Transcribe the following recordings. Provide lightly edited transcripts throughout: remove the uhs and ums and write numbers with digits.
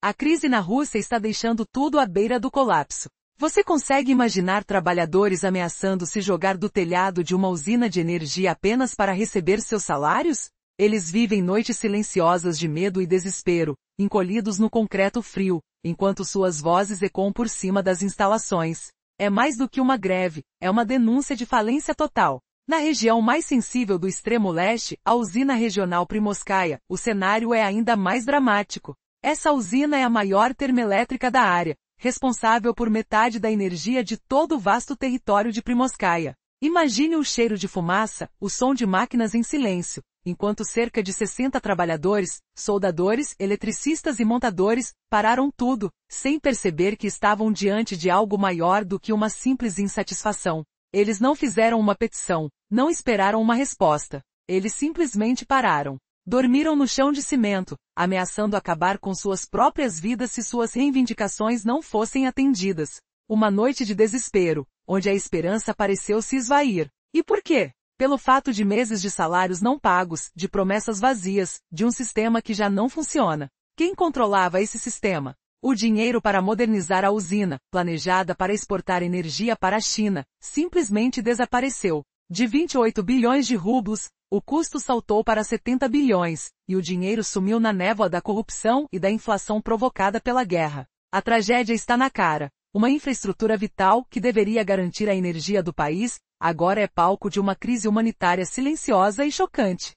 A crise na Rússia está deixando tudo à beira do colapso. Você consegue imaginar trabalhadores ameaçando se jogar do telhado de uma usina de energia apenas para receber seus salários? Eles vivem noites silenciosas de medo e desespero, encolhidos no concreto frio, enquanto suas vozes ecoam por cima das instalações. É mais do que uma greve, é uma denúncia de falência total. Na região mais sensível do extremo leste, a usina regional Primorskaya, o cenário é ainda mais dramático. Essa usina é a maior termoelétrica da área, responsável por metade da energia de todo o vasto território de Primorskaya. Imagine o cheiro de fumaça, o som de máquinas em silêncio, enquanto cerca de 60 trabalhadores, soldadores, eletricistas e montadores, pararam tudo, sem perceber que estavam diante de algo maior do que uma simples insatisfação. Eles não fizeram uma petição, não esperaram uma resposta. Eles simplesmente pararam. Dormiram no chão de cimento, ameaçando acabar com suas próprias vidas se suas reivindicações não fossem atendidas. Uma noite de desespero, onde a esperança pareceu se esvair. E por quê? Pelo fato de meses de salários não pagos, de promessas vazias, de um sistema que já não funciona. Quem controlava esse sistema? O dinheiro para modernizar a usina, planejada para exportar energia para a China, simplesmente desapareceu. De 28 bilhões de rublos, o custo saltou para 70 bilhões, e o dinheiro sumiu na névoa da corrupção e da inflação provocada pela guerra. A tragédia está na cara. Uma infraestrutura vital, que deveria garantir a energia do país, agora é palco de uma crise humanitária silenciosa e chocante.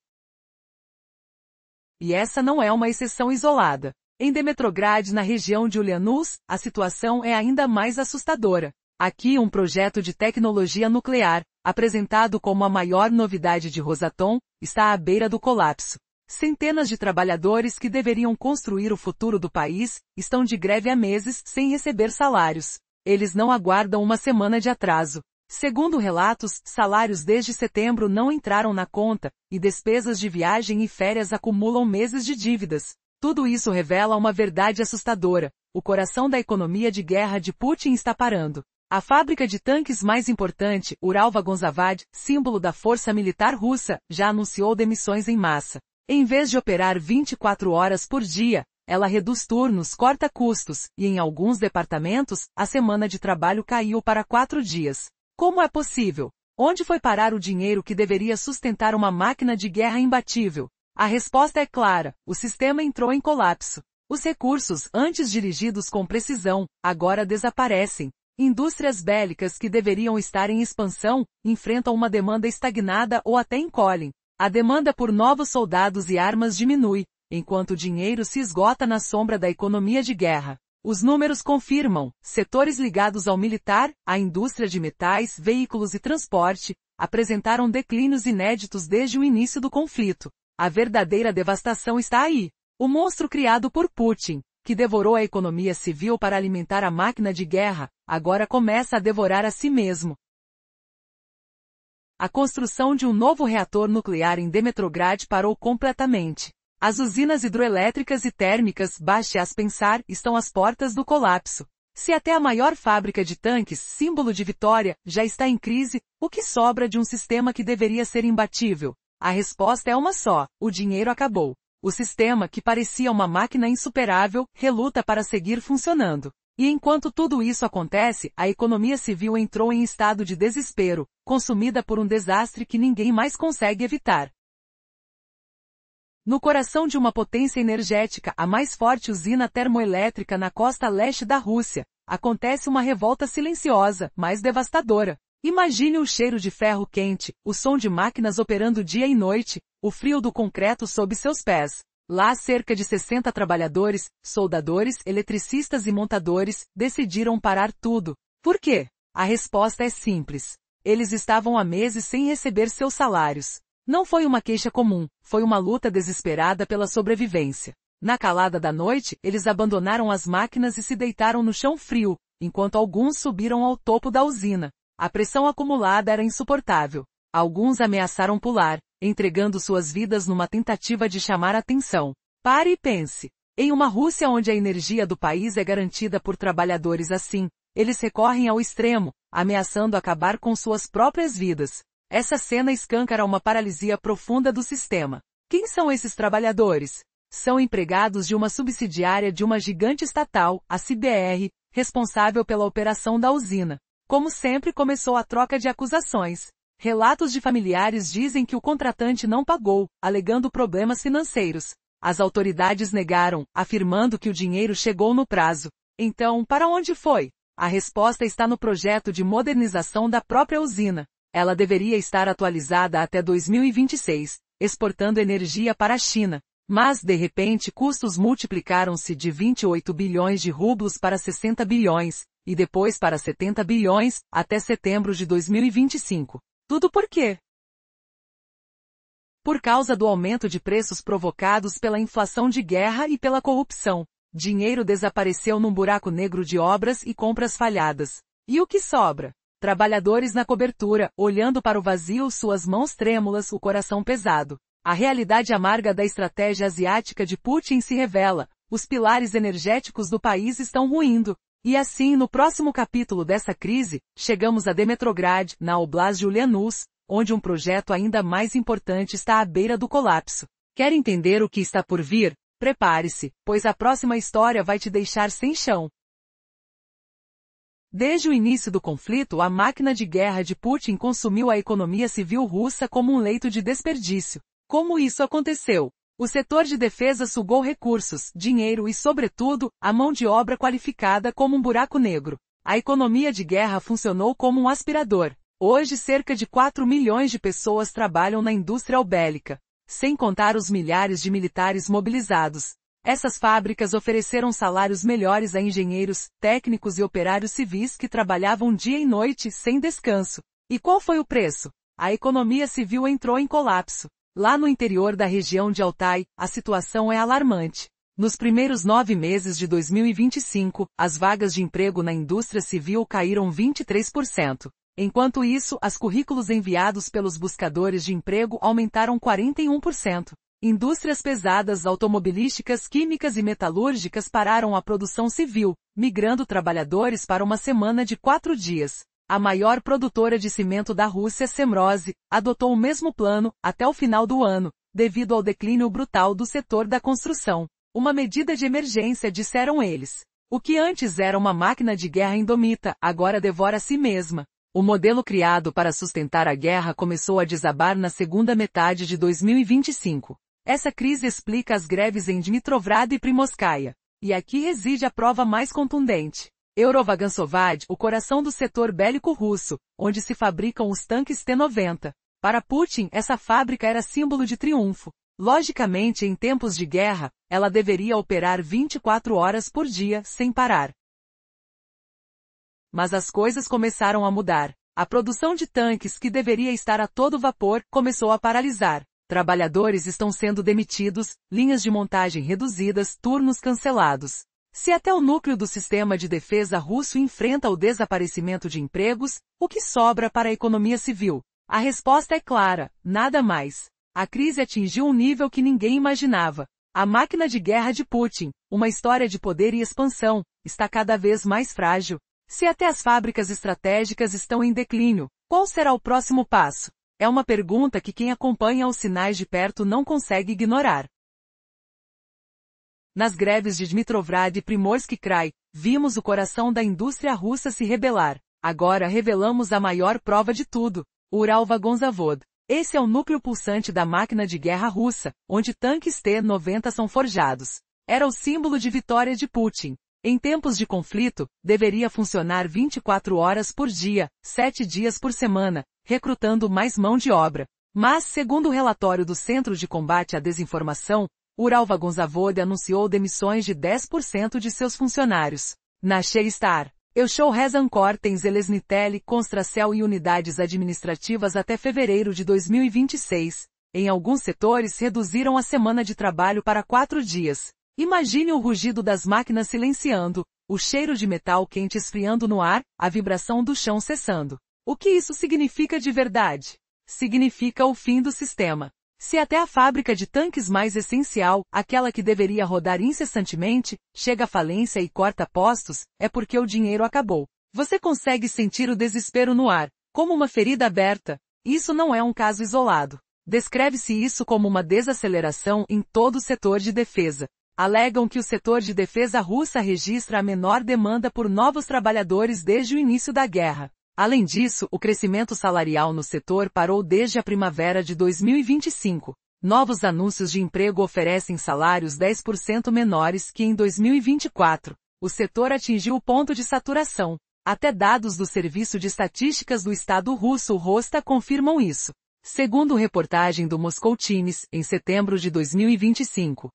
E essa não é uma exceção isolada. Em Dimitrov, na região de Ulyanovsk, a situação é ainda mais assustadora. Aqui um projeto de tecnologia nuclear, apresentado como a maior novidade de Rosatom, está à beira do colapso. Centenas de trabalhadores que deveriam construir o futuro do país, estão de greve há meses sem receber salários. Eles não aguardam uma semana de atraso. Segundo relatos, salários desde setembro não entraram na conta, e despesas de viagem e férias acumulam meses de dívidas. Tudo isso revela uma verdade assustadora. O coração da economia de guerra de Putin está parando. A fábrica de tanques mais importante, Uralvagonzavod, símbolo da força militar russa, já anunciou demissões em massa. Em vez de operar 24 horas por dia, ela reduz turnos, corta custos, e em alguns departamentos, a semana de trabalho caiu para 4 dias. Como é possível? Onde foi parar o dinheiro que deveria sustentar uma máquina de guerra imbatível? A resposta é clara: o sistema entrou em colapso. Os recursos, antes dirigidos com precisão, agora desaparecem. Indústrias bélicas que deveriam estar em expansão, enfrentam uma demanda estagnada ou até encolhem. A demanda por novos soldados e armas diminui, enquanto o dinheiro se esgota na sombra da economia de guerra. Os números confirmam: setores ligados ao militar, à indústria de metais, veículos e transporte, apresentaram declínios inéditos desde o início do conflito. A verdadeira devastação está aí. O monstro criado por Putin, que devorou a economia civil para alimentar a máquina de guerra, agora começa a devorar a si mesmo. A construção de um novo reator nuclear em Dimitrov parou completamente. As usinas hidroelétricas e térmicas, baste-as pensar, estão às portas do colapso. Se até a maior fábrica de tanques, símbolo de vitória, já está em crise, o que sobra de um sistema que deveria ser imbatível? A resposta é uma só: o dinheiro acabou. O sistema, que parecia uma máquina insuperável, reluta para seguir funcionando. E enquanto tudo isso acontece, a economia civil entrou em estado de desespero, consumida por um desastre que ninguém mais consegue evitar. No coração de uma potência energética, a mais forte usina termoelétrica na costa leste da Rússia, acontece uma revolta silenciosa, mas devastadora. Imagine o cheiro de ferro quente, o som de máquinas operando dia e noite, o frio do concreto sob seus pés. Lá cerca de 60 trabalhadores, soldadores, eletricistas e montadores, decidiram parar tudo. Por quê? A resposta é simples. Eles estavam há meses sem receber seus salários. Não foi uma queixa comum, foi uma luta desesperada pela sobrevivência. Na calada da noite, eles abandonaram as máquinas e se deitaram no chão frio, enquanto alguns subiram ao topo da usina. A pressão acumulada era insuportável. Alguns ameaçaram pular, entregando suas vidas numa tentativa de chamar atenção. Pare e pense. Em uma Rússia onde a energia do país é garantida por trabalhadores assim, eles recorrem ao extremo, ameaçando acabar com suas próprias vidas. Essa cena escancara uma paralisia profunda do sistema. Quem são esses trabalhadores? São empregados de uma subsidiária de uma gigante estatal, a CBR, responsável pela operação da usina. Como sempre, começou a troca de acusações. Relatos de familiares dizem que o contratante não pagou, alegando problemas financeiros. As autoridades negaram, afirmando que o dinheiro chegou no prazo. Então, para onde foi? A resposta está no projeto de modernização da própria usina. Ela deveria estar atualizada até 2026, exportando energia para a China. Mas, de repente, custos multiplicaram-se de 28 bilhões de rublos para 60 bilhões, e depois para 70 bilhões, até setembro de 2025. Tudo por quê? Por causa do aumento de preços provocados pela inflação de guerra e pela corrupção. Dinheiro desapareceu num buraco negro de obras e compras falhadas. E o que sobra? Trabalhadores na cobertura, olhando para o vazio, suas mãos trêmulas, o coração pesado. A realidade amarga da estratégia asiática de Putin se revela. Os pilares energéticos do país estão ruindo. E assim, no próximo capítulo dessa crise, chegamos a Dmitrograd, na Oblast de Ulyanovsk, onde um projeto ainda mais importante está à beira do colapso. Quer entender o que está por vir? Prepare-se, pois a próxima história vai te deixar sem chão. Desde o início do conflito, a máquina de guerra de Putin consumiu a economia civil russa como um leito de desperdício. Como isso aconteceu? O setor de defesa sugou recursos, dinheiro e, sobretudo, a mão de obra qualificada como um buraco negro. A economia de guerra funcionou como um aspirador. Hoje cerca de 4 milhões de pessoas trabalham na indústria bélica, sem contar os milhares de militares mobilizados. Essas fábricas ofereceram salários melhores a engenheiros, técnicos e operários civis que trabalhavam dia e noite, sem descanso. E qual foi o preço? A economia civil entrou em colapso. Lá no interior da região de Altai, a situação é alarmante. Nos primeiros 9 meses de 2025, as vagas de emprego na indústria civil caíram 23%. Enquanto isso, os currículos enviados pelos buscadores de emprego aumentaram 41%. Indústrias pesadas, automobilísticas, químicas e metalúrgicas pararam a produção civil, migrando trabalhadores para uma semana de 4 dias. A maior produtora de cimento da Rússia, Semrose, adotou o mesmo plano, até o final do ano, devido ao declínio brutal do setor da construção. Uma medida de emergência, disseram eles. O que antes era uma máquina de guerra indomita, agora devora a si mesma. O modelo criado para sustentar a guerra começou a desabar na segunda metade de 2025. Essa crise explica as greves em Dmitrograd e Primorskaya. E aqui reside a prova mais contundente. Eurovagansovod, o coração do setor bélico russo, onde se fabricam os tanques T-90. Para Putin, essa fábrica era símbolo de triunfo. Logicamente, em tempos de guerra, ela deveria operar 24 horas por dia, sem parar. Mas as coisas começaram a mudar. A produção de tanques, que deveria estar a todo vapor, começou a paralisar. Trabalhadores estão sendo demitidos, linhas de montagem reduzidas, turnos cancelados. Se até o núcleo do sistema de defesa russo enfrenta o desaparecimento de empregos, o que sobra para a economia civil? A resposta é clara, nada mais. A crise atingiu um nível que ninguém imaginava. A máquina de guerra de Putin, uma história de poder e expansão, está cada vez mais frágil. Se até as fábricas estratégicas estão em declínio, qual será o próximo passo? É uma pergunta que quem acompanha os sinais de perto não consegue ignorar. Nas greves de Dmitrograd e Primorsk-Krai, vimos o coração da indústria russa se rebelar. Agora revelamos a maior prova de tudo, o Uralvagonzavod. Esse é o núcleo pulsante da máquina de guerra russa, onde tanques T-90 são forjados. Era o símbolo de vitória de Putin. Em tempos de conflito, deveria funcionar 24 horas por dia, 7 dias por semana, recrutando mais mão de obra. Mas, segundo o relatório do Centro de Combate à Desinformação, Uralvagonzavod anunciou demissões de 10% de seus funcionários. Na Sheistar, Eushou Rezankor tem Zelesniteli, Constracel e unidades administrativas até fevereiro de 2026. Em alguns setores reduziram a semana de trabalho para 4 dias. Imagine o rugido das máquinas silenciando, o cheiro de metal quente esfriando no ar, a vibração do chão cessando. O que isso significa de verdade? Significa o fim do sistema. Se até a fábrica de tanques mais essencial, aquela que deveria rodar incessantemente, chega à falência e corta postos, é porque o dinheiro acabou. Você consegue sentir o desespero no ar, como uma ferida aberta. Isso não é um caso isolado. Descreve-se isso como uma desaceleração em todo o setor de defesa. Alegam que o setor de defesa russa registra a menor demanda por novos trabalhadores desde o início da guerra. Além disso, o crescimento salarial no setor parou desde a primavera de 2025. Novos anúncios de emprego oferecem salários 10% menores que em 2024. O setor atingiu o ponto de saturação. Até dados do Serviço de Estatísticas do Estado russo Rosta confirmam isso. Segundo reportagem do Moscow Times, em setembro de 2025.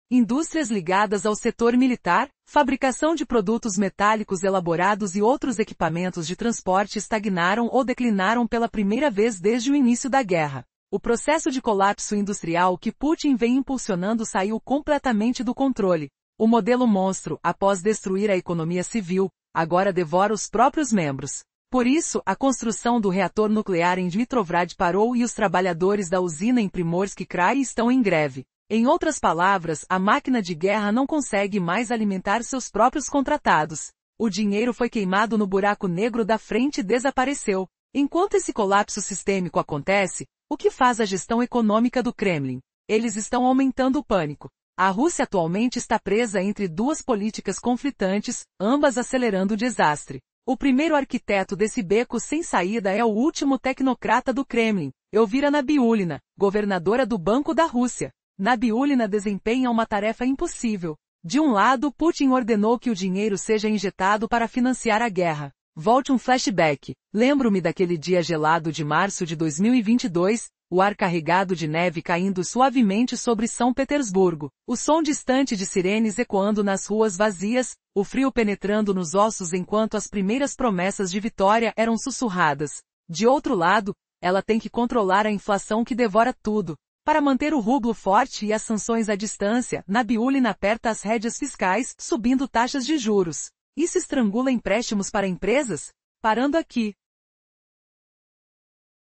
Indústrias ligadas ao setor militar, fabricação de produtos metálicos elaborados e outros equipamentos de transporte estagnaram ou declinaram pela primeira vez desde o início da guerra. O processo de colapso industrial que Putin vem impulsionando saiu completamente do controle. O modelo monstro, após destruir a economia civil, agora devora os próprios membros. Por isso, a construção do reator nuclear em Dmitrovgrad parou e os trabalhadores da usina em Primorsky Krai estão em greve. Em outras palavras, a máquina de guerra não consegue mais alimentar seus próprios contratados. O dinheiro foi queimado no buraco negro da frente e desapareceu. Enquanto esse colapso sistêmico acontece, o que faz a gestão econômica do Kremlin? Eles estão aumentando o pânico. A Rússia atualmente está presa entre duas políticas conflitantes, ambas acelerando o desastre. O primeiro arquiteto desse beco sem saída é o último tecnocrata do Kremlin, Elvira Nabiullina, governadora do Banco da Rússia. Nabiullina desempenha uma tarefa impossível. De um lado, Putin ordenou que o dinheiro seja injetado para financiar a guerra. Volte um flashback. Lembro-me daquele dia gelado de março de 2022, o ar carregado de neve caindo suavemente sobre São Petersburgo, o som distante de sirenes ecoando nas ruas vazias, o frio penetrando nos ossos enquanto as primeiras promessas de vitória eram sussurradas. De outro lado, ela tem que controlar a inflação que devora tudo. Para manter o rublo forte e as sanções à distância, Nabiullina aperta as rédeas fiscais, subindo taxas de juros. Isso estrangula empréstimos para empresas? Parando aqui.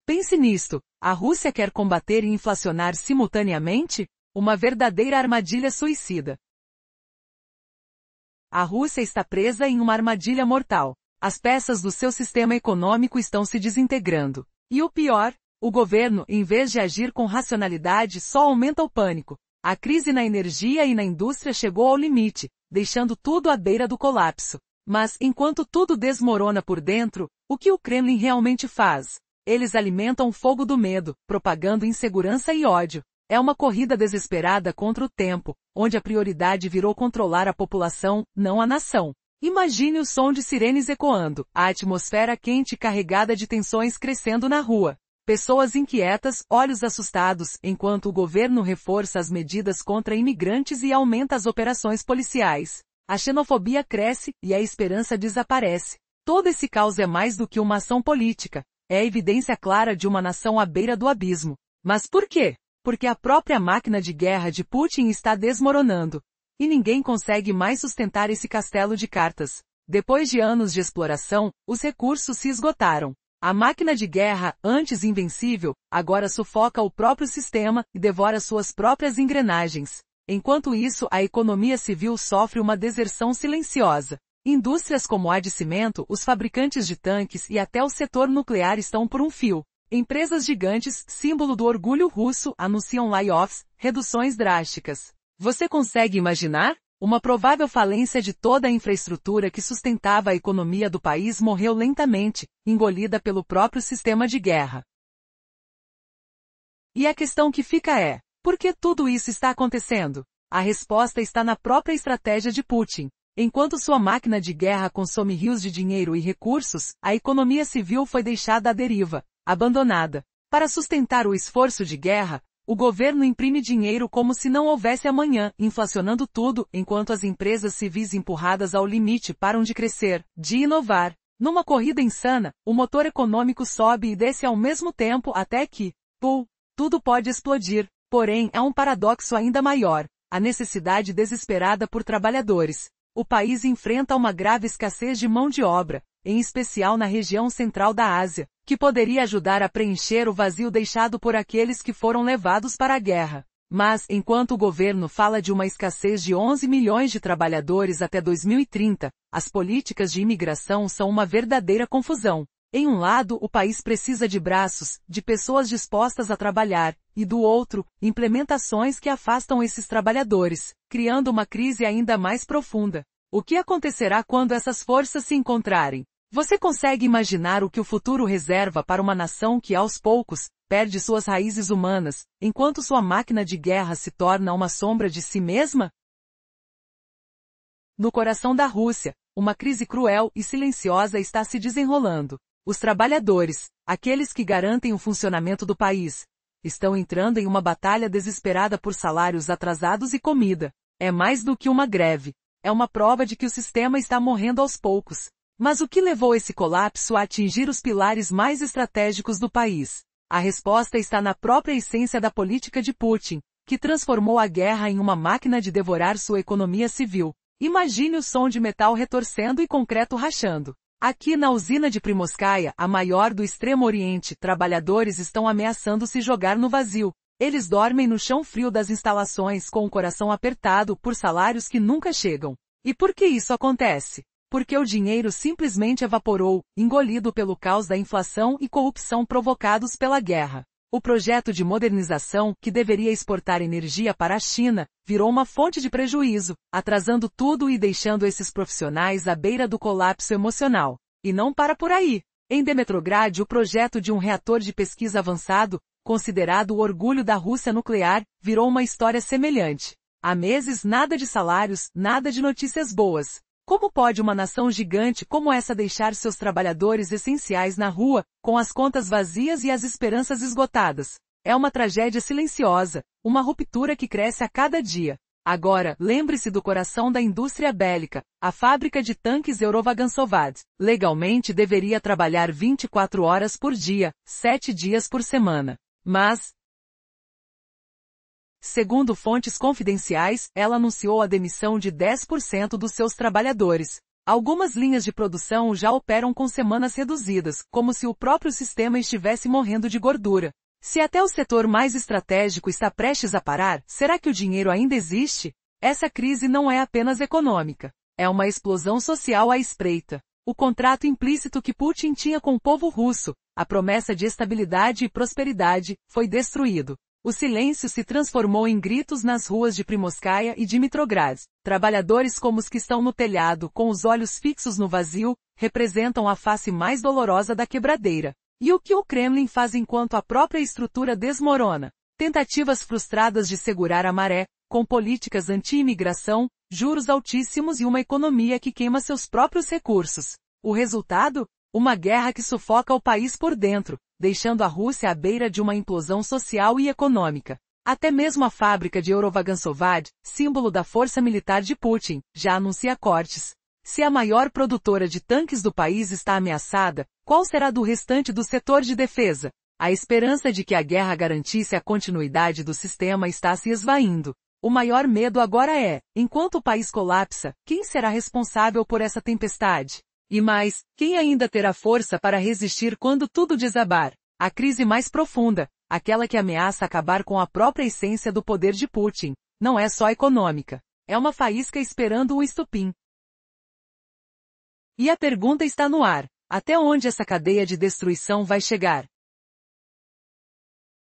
Pense nisto. A Rússia quer combater e inflacionar simultaneamente? Uma verdadeira armadilha suicida. A Rússia está presa em uma armadilha mortal. As peças do seu sistema econômico estão se desintegrando. E o pior, o governo, em vez de agir com racionalidade, só aumenta o pânico. A crise na energia e na indústria chegou ao limite, deixando tudo à beira do colapso. Mas, enquanto tudo desmorona por dentro, o que o Kremlin realmente faz? Eles alimentam o fogo do medo, propagando insegurança e ódio. É uma corrida desesperada contra o tempo, onde a prioridade virou controlar a população, não a nação. Imagine o som de sirenes ecoando, a atmosfera quente e carregada de tensões crescendo na rua. Pessoas inquietas, olhos assustados, enquanto o governo reforça as medidas contra imigrantes e aumenta as operações policiais. A xenofobia cresce e a esperança desaparece. Todo esse caos é mais do que uma ação política. É a evidência clara de uma nação à beira do abismo. Mas por quê? Porque a própria máquina de guerra de Putin está desmoronando. E ninguém consegue mais sustentar esse castelo de cartas. Depois de anos de exploração, os recursos se esgotaram. A máquina de guerra, antes invencível, agora sufoca o próprio sistema e devora suas próprias engrenagens. Enquanto isso, a economia civil sofre uma deserção silenciosa. Indústrias como a de cimento, os fabricantes de tanques e até o setor nuclear estão por um fio. Empresas gigantes, símbolo do orgulho russo, anunciam layoffs, reduções drásticas. Você consegue imaginar? Uma provável falência de toda a infraestrutura que sustentava a economia do país morreu lentamente, engolida pelo próprio sistema de guerra. E a questão que fica é: por que tudo isso está acontecendo? A resposta está na própria estratégia de Putin. Enquanto sua máquina de guerra consome rios de dinheiro e recursos, a economia civil foi deixada à deriva, abandonada. Para sustentar o esforço de guerra, o governo imprime dinheiro como se não houvesse amanhã, inflacionando tudo, enquanto as empresas civis empurradas ao limite param de crescer, de inovar. Numa corrida insana, o motor econômico sobe e desce ao mesmo tempo até que, tudo pode explodir. Porém, há um paradoxo ainda maior: a necessidade desesperada por trabalhadores. O país enfrenta uma grave escassez de mão de obra, em especial na região central da Ásia, que poderia ajudar a preencher o vazio deixado por aqueles que foram levados para a guerra. Mas, enquanto o governo fala de uma escassez de 11 milhões de trabalhadores até 2030, as políticas de imigração são uma verdadeira confusão. Em um lado, o país precisa de braços, de pessoas dispostas a trabalhar, e do outro, implementações que afastam esses trabalhadores, criando uma crise ainda mais profunda. O que acontecerá quando essas forças se encontrarem? Você consegue imaginar o que o futuro reserva para uma nação que, aos poucos, perde suas raízes humanas, enquanto sua máquina de guerra se torna uma sombra de si mesma? No coração da Rússia, uma crise cruel e silenciosa está se desenrolando. Os trabalhadores, aqueles que garantem o funcionamento do país, estão entrando em uma batalha desesperada por salários atrasados e comida. É mais do que uma greve. É uma prova de que o sistema está morrendo aos poucos. Mas o que levou esse colapso a atingir os pilares mais estratégicos do país? A resposta está na própria essência da política de Putin, que transformou a guerra em uma máquina de devorar sua economia civil. Imagine o som de metal retorcendo e concreto rachando. Aqui na usina de Primorskaya, a maior do Extremo Oriente, trabalhadores estão ameaçando se jogar no vazio. Eles dormem no chão frio das instalações com o coração apertado por salários que nunca chegam. E por que isso acontece? Porque o dinheiro simplesmente evaporou, engolido pelo caos da inflação e corrupção provocados pela guerra. O projeto de modernização, que deveria exportar energia para a China, virou uma fonte de prejuízo, atrasando tudo e deixando esses profissionais à beira do colapso emocional. E não para por aí. Em Dimitrograd, o projeto de um reator de pesquisa avançado, considerado o orgulho da Rússia nuclear, virou uma história semelhante. Há meses nada de salários, nada de notícias boas. Como pode uma nação gigante como essa deixar seus trabalhadores essenciais na rua, com as contas vazias e as esperanças esgotadas? É uma tragédia silenciosa, uma ruptura que cresce a cada dia. Agora, lembre-se do coração da indústria bélica, a fábrica de tanques Eurovagansovat. Legalmente deveria trabalhar 24 horas por dia, 7 dias por semana. Mas, segundo fontes confidenciais, ela anunciou a demissão de 10% dos seus trabalhadores. Algumas linhas de produção já operam com semanas reduzidas, como se o próprio sistema estivesse morrendo de gordura. Se até o setor mais estratégico está prestes a parar, será que o dinheiro ainda existe? Essa crise não é apenas econômica. É uma explosão social à espreita. O contrato implícito que Putin tinha com o povo russo, a promessa de estabilidade e prosperidade, foi destruído. O silêncio se transformou em gritos nas ruas de Primorskaya e Dimitrograd. Trabalhadores como os que estão no telhado, com os olhos fixos no vazio, representam a face mais dolorosa da quebradeira. E o que o Kremlin faz enquanto a própria estrutura desmorona? Tentativas frustradas de segurar a maré, com políticas anti-imigração, juros altíssimos e uma economia que queima seus próprios recursos. O resultado? Uma guerra que sufoca o país por dentro, deixando a Rússia à beira de uma implosão social e econômica. Até mesmo a fábrica de Eurovagansovat, símbolo da força militar de Putin, já anuncia cortes. Se a maior produtora de tanques do país está ameaçada, qual será do restante do setor de defesa? A esperança de que a guerra garantisse a continuidade do sistema está se esvaindo. O maior medo agora é, enquanto o país colapsa, quem será responsável por essa tempestade? E mais, quem ainda terá força para resistir quando tudo desabar? A crise mais profunda, aquela que ameaça acabar com a própria essência do poder de Putin, não é só econômica. É uma faísca esperando um estopim. E a pergunta está no ar: até onde essa cadeia de destruição vai chegar?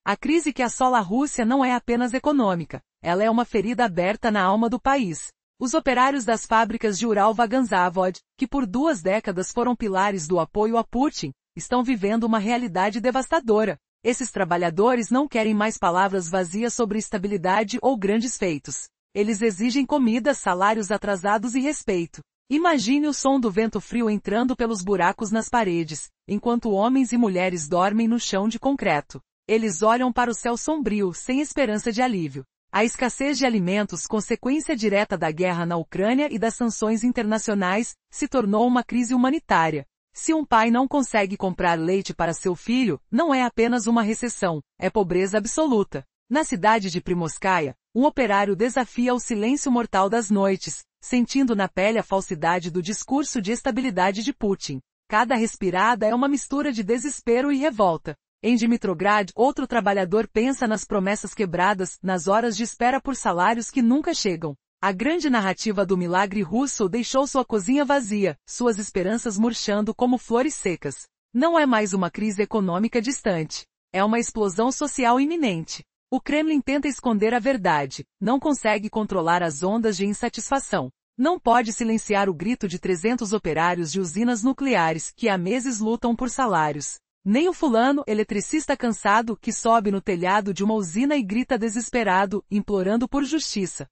A crise que assola a Rússia não é apenas econômica, ela é uma ferida aberta na alma do país. Os operários das fábricas de Ural-Vaganzavod, que por 2 décadas foram pilares do apoio a Putin, estão vivendo uma realidade devastadora. Esses trabalhadores não querem mais palavras vazias sobre estabilidade ou grandes feitos. Eles exigem comida, salários atrasados e respeito. Imagine o som do vento frio entrando pelos buracos nas paredes, enquanto homens e mulheres dormem no chão de concreto. Eles olham para o céu sombrio, sem esperança de alívio. A escassez de alimentos, consequência direta da guerra na Ucrânia e das sanções internacionais, se tornou uma crise humanitária. Se um pai não consegue comprar leite para seu filho, não é apenas uma recessão, é pobreza absoluta. Na cidade de Primorskaya, um operário desafia o silêncio mortal das noites, sentindo na pele a falsidade do discurso de estabilidade de Putin. Cada respirada é uma mistura de desespero e revolta. Em Dimitrograd, outro trabalhador pensa nas promessas quebradas, nas horas de espera por salários que nunca chegam. A grande narrativa do milagre russo deixou sua cozinha vazia, suas esperanças murchando como flores secas. Não é mais uma crise econômica distante. É uma explosão social iminente. O Kremlin tenta esconder a verdade, não consegue controlar as ondas de insatisfação. Não pode silenciar o grito de 300 operários de usinas nucleares que há meses lutam por salários. Nem o fulano, eletricista cansado, que sobe no telhado de uma usina e grita desesperado, implorando por justiça.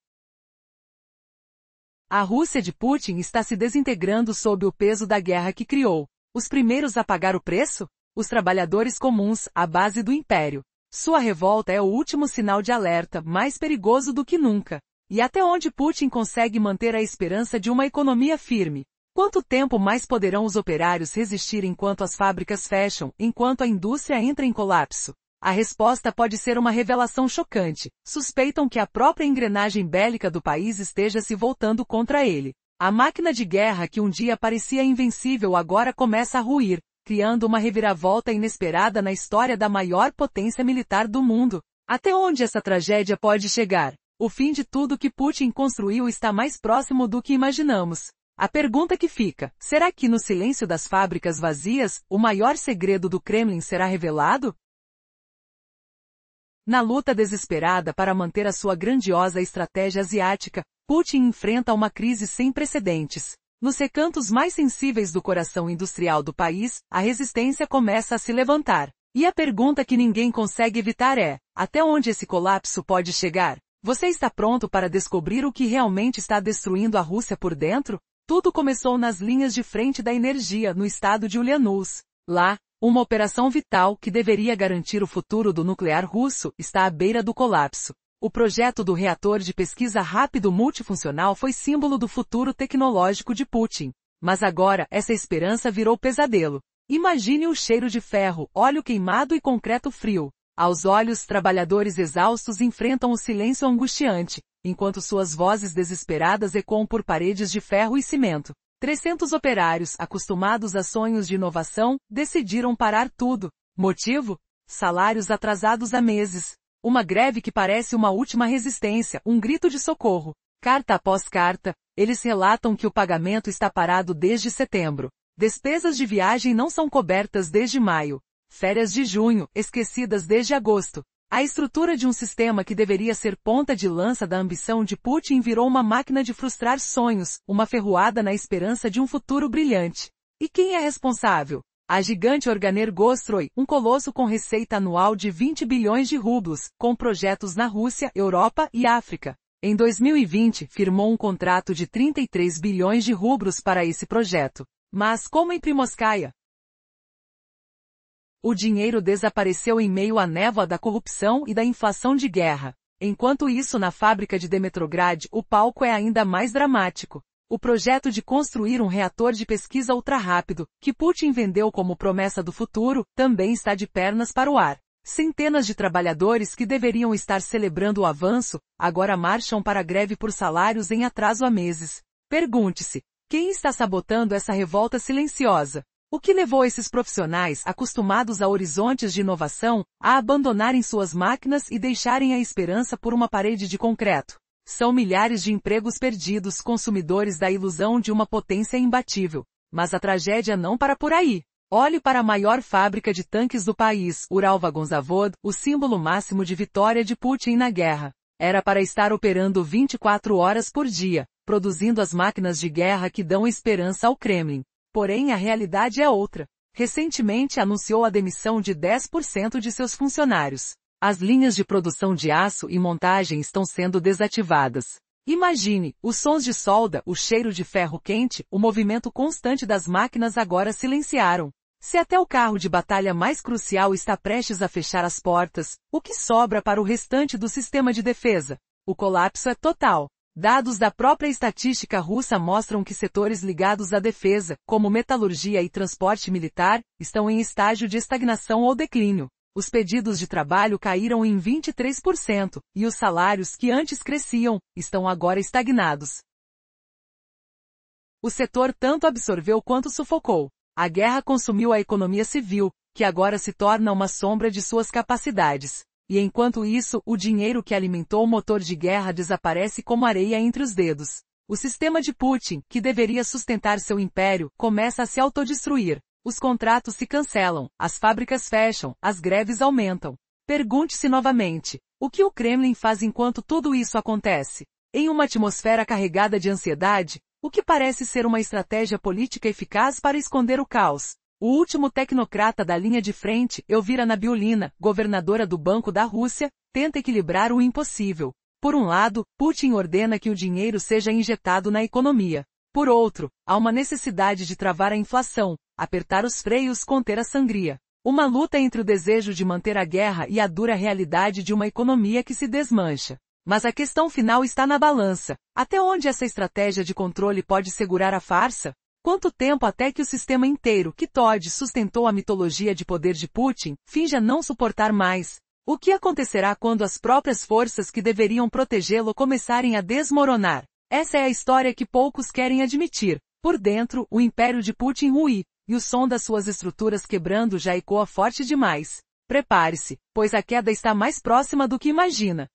A Rússia de Putin está se desintegrando sob o peso da guerra que criou. Os primeiros a pagar o preço? Os trabalhadores comuns, a base do império. Sua revolta é o último sinal de alerta, mais perigoso do que nunca. E até onde Putin consegue manter a esperança de uma economia firme? Quanto tempo mais poderão os operários resistir enquanto as fábricas fecham, enquanto a indústria entra em colapso? A resposta pode ser uma revelação chocante. Suspeitam que a própria engrenagem bélica do país esteja se voltando contra ele. A máquina de guerra que um dia parecia invencível agora começa a ruir, criando uma reviravolta inesperada na história da maior potência militar do mundo. Até onde essa tragédia pode chegar? O fim de tudo que Putin construiu está mais próximo do que imaginamos. A pergunta que fica, será que no silêncio das fábricas vazias, o maior segredo do Kremlin será revelado? Na luta desesperada para manter a sua grandiosa estratégia asiática, Putin enfrenta uma crise sem precedentes. Nos recantos mais sensíveis do coração industrial do país, a resistência começa a se levantar. E a pergunta que ninguém consegue evitar é, até onde esse colapso pode chegar? Você está pronto para descobrir o que realmente está destruindo a Rússia por dentro? Tudo começou nas linhas de frente da energia, no estado de Ulyanovsk. Lá, uma operação vital que deveria garantir o futuro do nuclear russo está à beira do colapso. O projeto do reator de pesquisa rápido multifuncional foi símbolo do futuro tecnológico de Putin. Mas agora, essa esperança virou pesadelo. Imagine o cheiro de ferro, óleo queimado e concreto frio. Aos olhos, trabalhadores exaustos enfrentam o silêncio angustiante, enquanto suas vozes desesperadas ecoam por paredes de ferro e cimento. 300 operários, acostumados a sonhos de inovação, decidiram parar tudo. Motivo? Salários atrasados há meses. Uma greve que parece uma última resistência, um grito de socorro. Carta após carta, eles relatam que o pagamento está parado desde setembro. Despesas de viagem não são cobertas desde maio. Férias de junho, esquecidas desde agosto. A estrutura de um sistema que deveria ser ponta de lança da ambição de Putin virou uma máquina de frustrar sonhos, uma ferroada na esperança de um futuro brilhante. E quem é responsável? A gigante Organer-Gostroy, um colosso com receita anual de 20 bilhões de rublos, com projetos na Rússia, Europa e África. Em 2020, firmou um contrato de 33 bilhões de rublos para esse projeto. Mas como em Primorskaya? O dinheiro desapareceu em meio à névoa da corrupção e da inflação de guerra. Enquanto isso, na fábrica de Dimitrograd, o palco é ainda mais dramático. O projeto de construir um reator de pesquisa ultra-rápido, que Putin vendeu como promessa do futuro, também está de pernas para o ar. Centenas de trabalhadores que deveriam estar celebrando o avanço, agora marcham para a greve por salários em atraso há meses. Pergunte-se, quem está sabotando essa revolta silenciosa? O que levou esses profissionais, acostumados a horizontes de inovação, a abandonarem suas máquinas e deixarem a esperança por uma parede de concreto? São milhares de empregos perdidos, consumidores da ilusão de uma potência imbatível. Mas a tragédia não para por aí. Olhe para a maior fábrica de tanques do país, Uralvagonzavod, o símbolo máximo de vitória de Putin na guerra. Era para estar operando 24 horas por dia, produzindo as máquinas de guerra que dão esperança ao Kremlin. Porém, a realidade é outra. Recentemente anunciou a demissão de 10% de seus funcionários. As linhas de produção de aço e montagem estão sendo desativadas. Imagine, os sons de solda, o cheiro de ferro quente, o movimento constante das máquinas agora silenciaram. Se até o carro de batalha mais crucial está prestes a fechar as portas, o que sobra para o restante do sistema de defesa? O colapso é total. Dados da própria estatística russa mostram que setores ligados à defesa, como metalurgia e transporte militar, estão em estágio de estagnação ou declínio. Os pedidos de trabalho caíram em 23%, e os salários que antes cresciam, estão agora estagnados. O setor tanto absorveu quanto sufocou. A guerra consumiu a economia civil, que agora se torna uma sombra de suas capacidades. E enquanto isso, o dinheiro que alimentou o motor de guerra desaparece como areia entre os dedos. O sistema de Putin, que deveria sustentar seu império, começa a se autodestruir. Os contratos se cancelam, as fábricas fecham, as greves aumentam. Pergunte-se novamente, o que o Kremlin faz enquanto tudo isso acontece? Em uma atmosfera carregada de ansiedade, o que parece ser uma estratégia política eficaz para esconder o caos? O último tecnocrata da linha de frente, Elvira Nabiulina, governadora do Banco da Rússia, tenta equilibrar o impossível. Por um lado, Putin ordena que o dinheiro seja injetado na economia. Por outro, há uma necessidade de travar a inflação, apertar os freios, conter a sangria. Uma luta entre o desejo de manter a guerra e a dura realidade de uma economia que se desmancha. Mas a questão final está na balança. Até onde essa estratégia de controle pode segurar a farsa? Quanto tempo até que o sistema inteiro que Todd sustentou a mitologia de poder de Putin, finja não suportar mais? O que acontecerá quando as próprias forças que deveriam protegê-lo começarem a desmoronar? Essa é a história que poucos querem admitir. Por dentro, o império de Putin rui, e o som das suas estruturas quebrando já ecoa forte demais. Prepare-se, pois a queda está mais próxima do que imagina.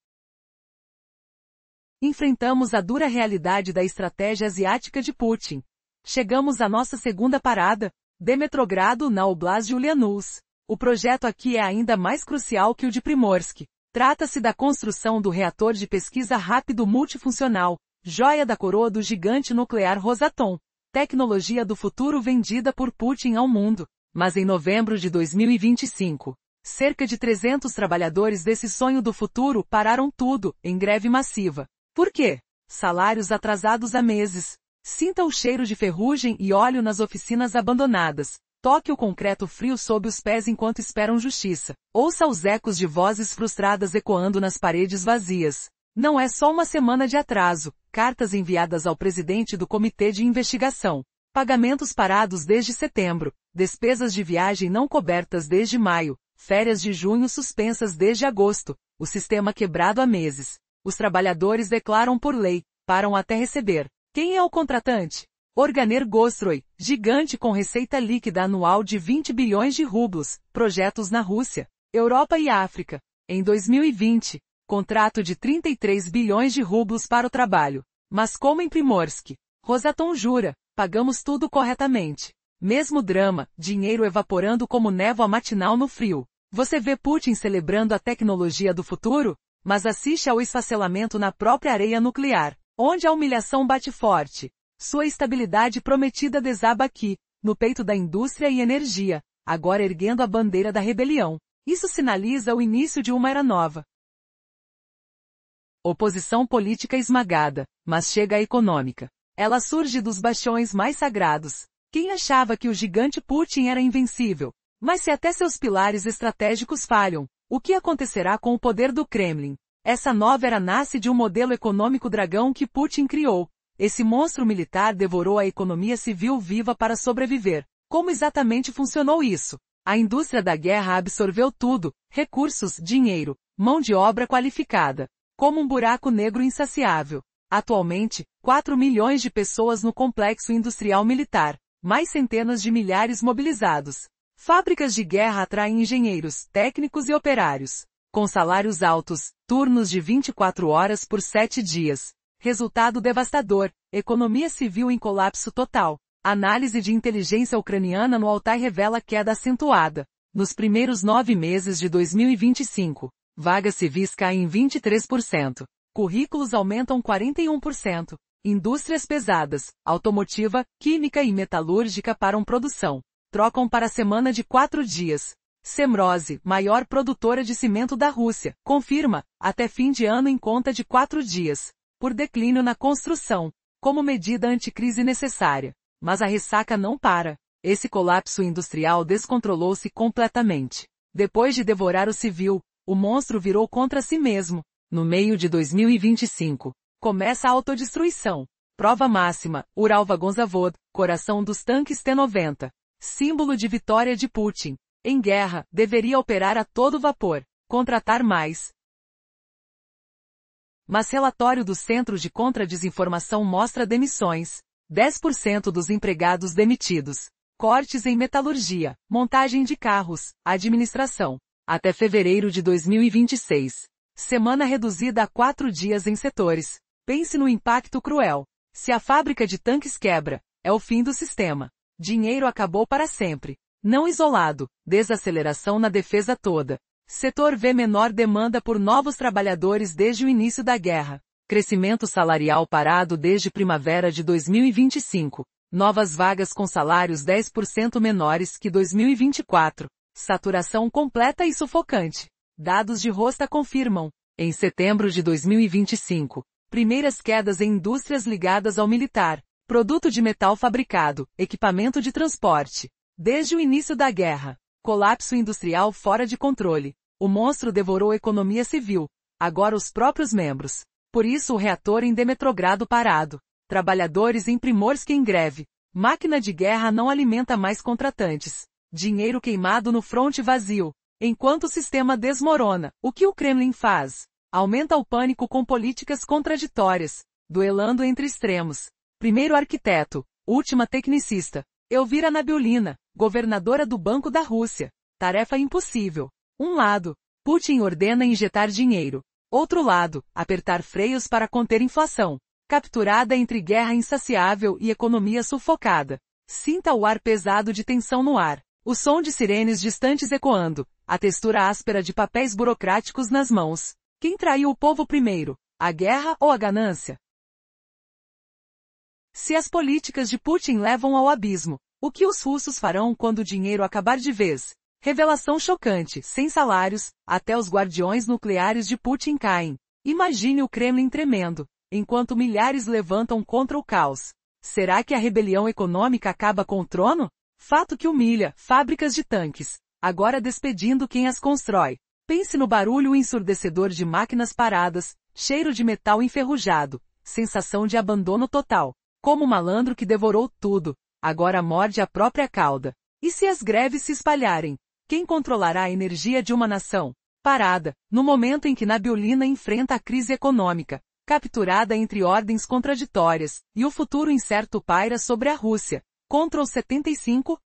Enfrentamos a dura realidade da estratégia asiática de Putin. Chegamos à nossa segunda parada, Demetrogrado, na Oblast de Ulyanovsk. O projeto aqui é ainda mais crucial que o de Primorsk. Trata-se da construção do reator de pesquisa rápido multifuncional, joia da coroa do gigante nuclear Rosatom. Tecnologia do futuro vendida por Putin ao mundo. Mas em novembro de 2025, cerca de 300 trabalhadores desse sonho do futuro pararam tudo, em greve massiva. Por quê? Salários atrasados há meses. Sinta o cheiro de ferrugem e óleo nas oficinas abandonadas. Toque o concreto frio sob os pés enquanto esperam justiça. Ouça os ecos de vozes frustradas ecoando nas paredes vazias. Não é só uma semana de atraso. Cartas enviadas ao presidente do comitê de investigação. Pagamentos parados desde setembro. Despesas de viagem não cobertas desde maio. Férias de junho suspensas desde agosto. O sistema quebrado há meses. Os trabalhadores declaram por lei, param até receber. Quem é o contratante? Organer Gostroy, gigante com receita líquida anual de 20 bilhões de rublos, projetos na Rússia, Europa e África. Em 2020, contrato de 33 bilhões de rublos para o trabalho. Mas como em Primorsk, Rosatom jura, pagamos tudo corretamente. Mesmo drama, dinheiro evaporando como névoa matinal no frio. Você vê Putin celebrando a tecnologia do futuro? Mas assiste ao esfacelamento na própria areia nuclear, onde a humilhação bate forte. Sua estabilidade prometida desaba aqui, no peito da indústria e energia, agora erguendo a bandeira da rebelião. Isso sinaliza o início de uma era nova. Oposição política esmagada, mas chega a econômica. Ela surge dos bastiões mais sagrados. Quem achava que o gigante Putin era invencível? Mas se até seus pilares estratégicos falham, o que acontecerá com o poder do Kremlin? Essa nova era nasce de um modelo econômico dragão que Putin criou. Esse monstro militar devorou a economia civil viva para sobreviver. Como exatamente funcionou isso? A indústria da guerra absorveu tudo, recursos, dinheiro, mão de obra qualificada. Como um buraco negro insaciável. Atualmente, 4 milhões de pessoas no complexo industrial militar, mais centenas de milhares mobilizados. Fábricas de guerra atraem engenheiros, técnicos e operários. Com salários altos, turnos de 24 horas por 7 dias. Resultado devastador, economia civil em colapso total. Análise de inteligência ucraniana no Altai revela queda acentuada. Nos primeiros 9 meses de 2025, vagas civis caem 23%. Currículos aumentam 41%. Indústrias pesadas, automotiva, química e metalúrgica param produção. Trocam para a semana de 4 dias. Semrose, maior produtora de cimento da Rússia, confirma, até fim de ano em conta de 4 dias. Por declínio na construção, como medida anticrise necessária. Mas a ressaca não para. Esse colapso industrial descontrolou-se completamente. Depois de devorar o civil, o monstro virou contra si mesmo. No meio de 2025, começa a autodestruição. Prova máxima, Uralvagonzavod, coração dos tanques T-90. Símbolo de vitória de Putin. Em guerra, deveria operar a todo vapor. Contratar mais. Mas relatório do Centro de Contra-Desinformação mostra demissões. 10% dos empregados demitidos. Cortes em metalurgia, montagem de carros, administração. Até fevereiro de 2026. Semana reduzida a 4 dias em setores. Pense no impacto cruel. Se a fábrica de tanques quebra, é o fim do sistema. Dinheiro acabou para sempre. Não isolado, desaceleração na defesa toda. Setor vê menor demanda por novos trabalhadores desde o início da guerra. Crescimento salarial parado desde primavera de 2025. Novas vagas com salários 10% menores que 2024. Saturação completa e sufocante. Dados de Rosta confirmam. Em setembro de 2025, primeiras quedas em indústrias ligadas ao militar, produto de metal fabricado, equipamento de transporte. Desde o início da guerra, colapso industrial fora de controle. O monstro devorou a economia civil, agora os próprios membros. Por isso o reator em Demetrogrado parado. Trabalhadores em Primorsk em greve. Máquina de guerra não alimenta mais contratantes. Dinheiro queimado no fronte vazio. Enquanto o sistema desmorona, o que o Kremlin faz? Aumenta o pânico com políticas contraditórias, duelando entre extremos. Primeiro arquiteto, última tecnicista. Elvira Nabiulina, governadora do Banco da Rússia. Tarefa impossível. Um lado, Putin ordena injetar dinheiro. Outro lado, apertar freios para conter inflação. Capturada entre guerra insaciável e economia sufocada. Sinta o ar pesado de tensão no ar. O som de sirenes distantes ecoando. A textura áspera de papéis burocráticos nas mãos. Quem traiu o povo primeiro? A guerra ou a ganância? Se as políticas de Putin levam ao abismo, o que os russos farão quando o dinheiro acabar de vez? Revelação chocante, sem salários, até os guardiões nucleares de Putin caem. Imagine o Kremlin tremendo, enquanto milhares levantam contra o caos. Será que a rebelião econômica acaba com o trono? Fato que humilha, fábricas de tanques, agora despedindo quem as constrói. Pense no barulho ensurdecedor de máquinas paradas, cheiro de metal enferrujado, sensação de abandono total. Como um malandro que devorou tudo, agora morde a própria cauda. E se as greves se espalharem? Quem controlará a energia de uma nação? Parada, no momento em que Nabiulina enfrenta a crise econômica, capturada entre ordens contraditórias, e o futuro incerto paira sobre a Rússia. Ctrl 75,